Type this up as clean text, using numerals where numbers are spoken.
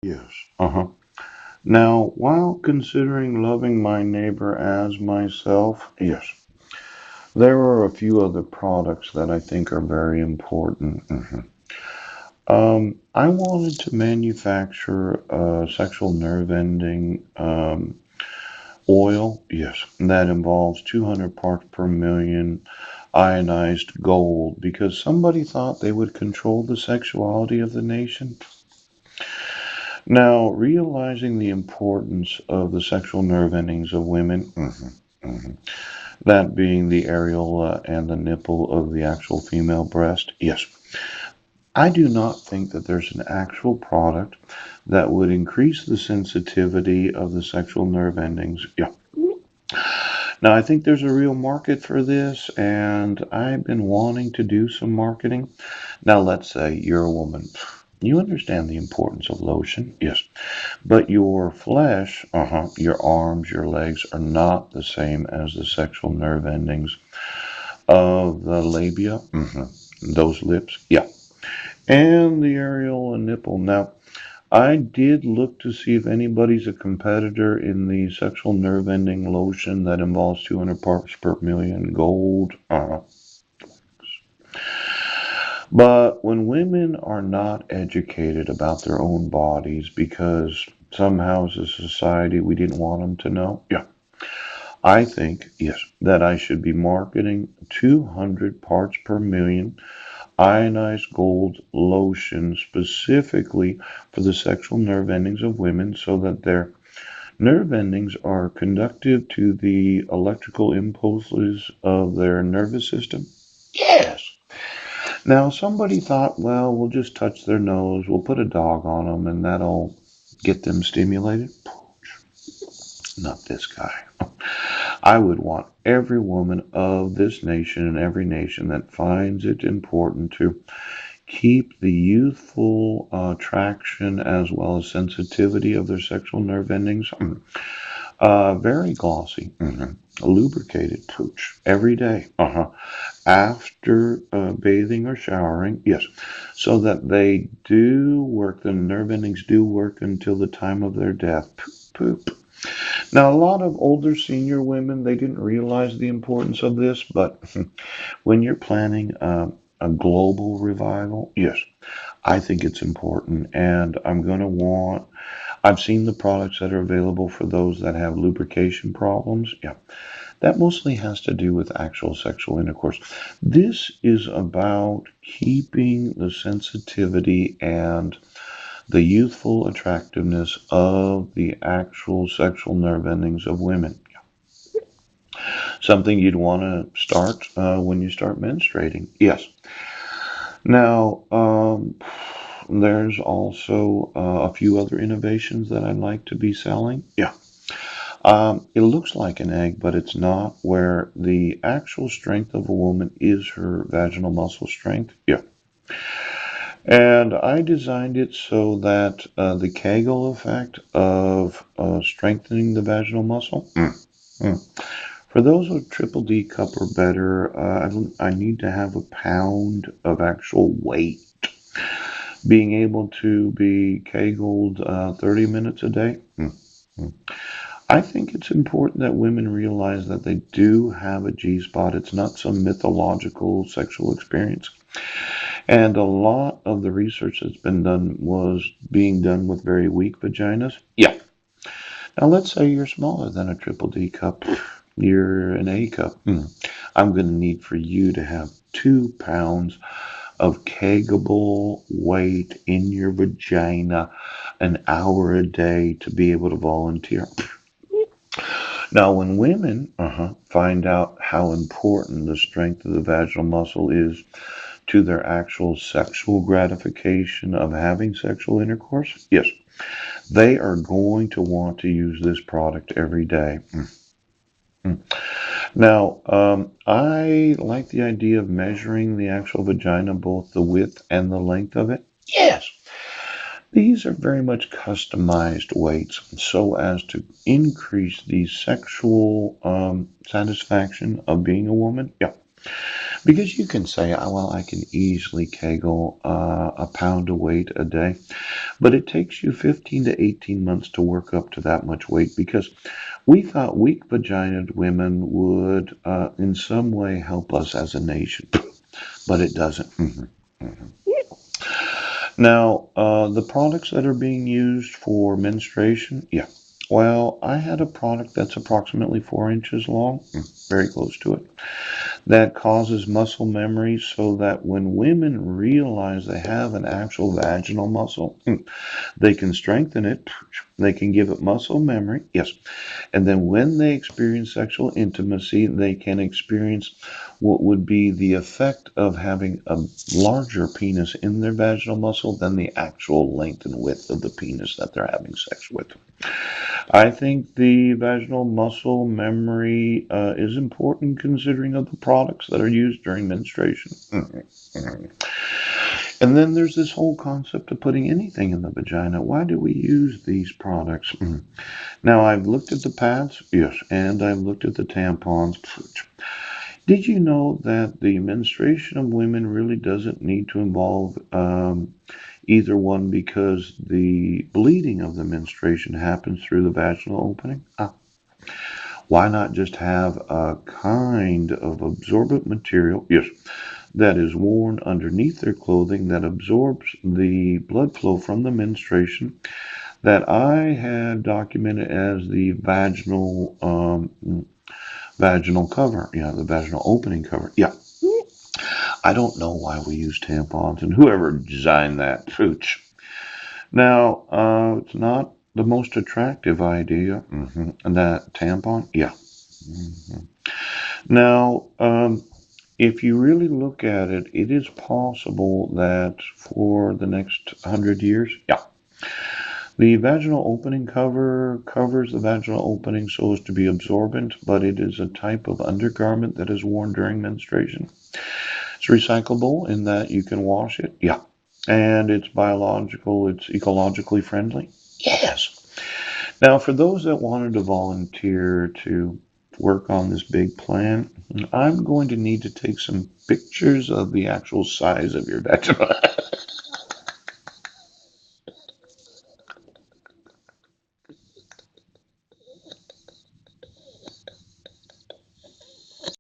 Yes. Uh-huh. Now, while considering loving my neighbor as myself, yes, there are a few other products that I think are very important. I wanted to manufacture a sexual nerve ending oil, yes, that involves 200 parts per million ionized gold because somebody thought they would control the sexuality of the nation. Now, realizing the importance of the sexual nerve endings of women, that being the areola and the nipple of the actual female breast, yes, I do not think that there's an actual product that would increase the sensitivity of the sexual nerve endings. Yeah. Now, I think there's a real market for this, and I've been wanting to do some marketing. Now, let's say you're a woman. You understand the importance of lotion, yes, but your flesh, your arms, your legs are not the same as the sexual nerve endings of the labia, those lips, yeah, and the areola nipple. Now, I did look to see if anybody's a competitor in the sexual nerve ending lotion that involves 200 parts per million gold. But when women are not educated about their own bodies because somehow as a society we didn't want them to know, yeah, I think, yes, that I should be marketing 200 parts per million ionized gold lotion specifically for the sexual nerve endings of women so that their nerve endings are conductive to the electrical impulses of their nervous system. Yes. Now, somebody thought, well, we'll just touch their nose, we'll put a dog on them, and that'll get them stimulated. Not this guy. I would want every woman of this nation and every nation that finds it important to keep the youthful attraction as well as sensitivity of their sexual nerve endings very glossy, lubricated pooch every day, after bathing or showering, yes, so that they do work, the nerve endings do work until the time of their death. Poop, poop. Now, a lot of older senior women, they didn't realize the importance of this, but when you're planning a global revival, yes, I think it's important, and I'm going to want. I've seen the products that are available for those that have lubrication problems. Yeah, that mostly has to do with actual sexual intercourse. This is about keeping the sensitivity and the youthful attractiveness of the actual sexual nerve endings of women. Something you'd want to start when you start menstruating. Yes. Now, there's also a few other innovations that I'd like to be selling. Yeah. It looks like an egg, but it's not, where the actual strength of a woman is her vaginal muscle strength. Yeah. And I designed it so that the Kegel effect of strengthening the vaginal muscle. For those with triple D cup or better, I need to have a pound of actual weight. Being able to be kegeled 30 minutes a day. I think it's important that women realize that they do have a G spot. It's not some mythological sexual experience. And a lot of the research that's been done was being done with very weak vaginas. Yeah. Now, let's say you're smaller than a triple D cup, you're an A cup. I'm going to need for you to have 2 pounds of kegable weight in your vagina an hour a day to be able to volunteer. Now, when women find out how important the strength of the vaginal muscle is to their actual sexual gratification of having sexual intercourse, yes, they are going to want to use this product every day. Now, I like the idea of measuring the actual vagina, both the width and the length of it. Yes, these are very much customized weights so as to increase the sexual satisfaction of being a woman. Yeah. Because you can say, "Oh, well, I can easily kegel a pound of weight a day," but it takes you 15 to 18 months to work up to that much weight because we thought weak vaginaed women would in some way help us as a nation, but it doesn't. Now, the products that are being used for menstruation, yeah. Well, I had a product that's approximately 4 inches long, very close to it, that causes muscle memory so that when women realize they have an actual vaginal muscle, they can strengthen it, they can give it muscle memory, yes. And then when they experience sexual intimacy, they can experience what would be the effect of having a larger penis in their vaginal muscle than the actual length and width of the penis that they're having sex with. I think the vaginal muscle memory is important considering of the products that are used during menstruation. And then there's this whole concept of putting anything in the vagina. Why do we use these products? Now, I've looked at the pads, yes, and I've looked at the tampons. Did you know that the menstruation of women really doesn't need to involve either one because the bleeding of the menstruation happens through the vaginal opening? Why not just have a kind of absorbent material, yes, that is worn underneath their clothing that absorbs the blood flow from the menstruation that I have documented as the vaginal cover, yeah, the vaginal opening cover, yeah. I don't know why we use tampons and whoever designed that, pooch. Now, it's not the most attractive idea, and that tampon, yeah. Now, if you really look at it, it is possible that for the next 100 years, yeah, the vaginal opening cover covers the vaginal opening so as to be absorbent, but it is a type of undergarment that is worn during menstruation. It's recyclable in that you can wash it. Yeah. And it's biological, it's ecologically friendly. Yes. Now, for those that wanted to volunteer to work on this big plan, I'm going to need to take some pictures of the actual size of your vagina.